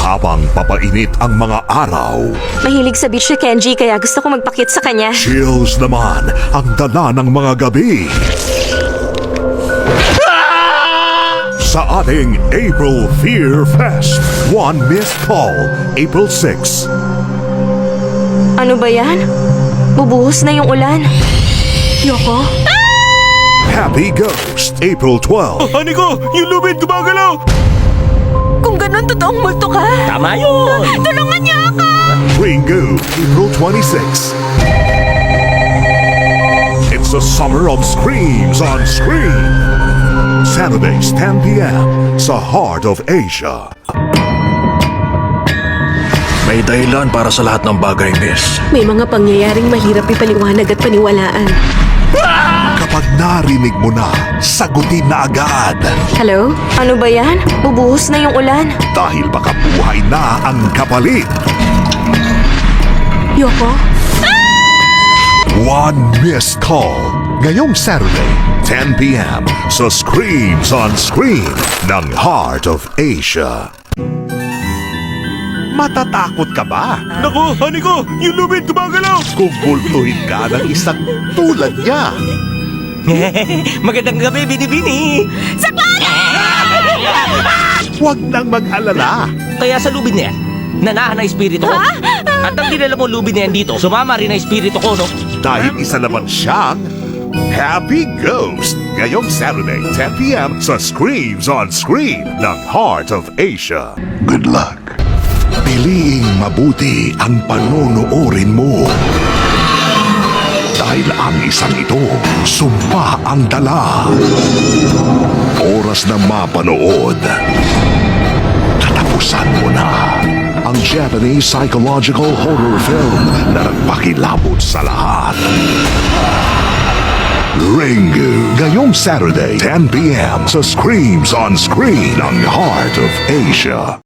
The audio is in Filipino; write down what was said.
habang papainit ang mga araw. Mahilig sa beach si Kenji kaya gusto ko magpakit sa kanya. Chills naman ang dala ng mga gabi. Sa ating April Fear Fest, One Missed Call, April 6. Ano ba yan? Bubuhos na yung ulan. Yoko? Happy Ghost, April 12. Honey ko, yung lubid gumagalaw! Kung ganun, totoong multo ka. Tama yun! Tulungan niyo ako! Ringu, April 26. It's the summer of screams on screen. Saturdays, 10 p.m. sa Heart of Asia. May dahilan para sa lahat ng bagay, miss. May mga pangyayaring mahirap ipaliwanag at paniwalaan. Kapag narinig mo na, sagutin na agad. Hello? Ano ba yan? Bubuhos na yung ulan. Dahil baka buhay na ang kapalit. Yoko? One Missed Call. Ngayong Saturday, 10 p.m. sa Screams on Screen ng Heart of Asia. Matatakot ka ba? Naku, honey ko, yung lubid gumagalaw! Kung bultuhin ka ng isang tulad niya. Magandang gabi, Bini-Bini! Huwag nang mag-alala. Kaya sa lubid na yan, nanahan na espiritu ko. At ang dinala mo lubid na yan dito, sumama rin ang espiritu ko, no? Dahil isa naman siyang Happy Ghost. Ngayong Saturday, 10 p.m. sa Screams on Screen ng Heart of Asia. Good luck. Piliing mabuti ang panonoorin mo. Dahil ang isang ito, sumpa ang dala. Oras na mapanood. Katapusan mo na ang Japanese psychological horror film na nagpakilabot sa lahat. Ringu, ngayong Saturday, 10 p.m. sa Screams on Screen ng Heart of Asia.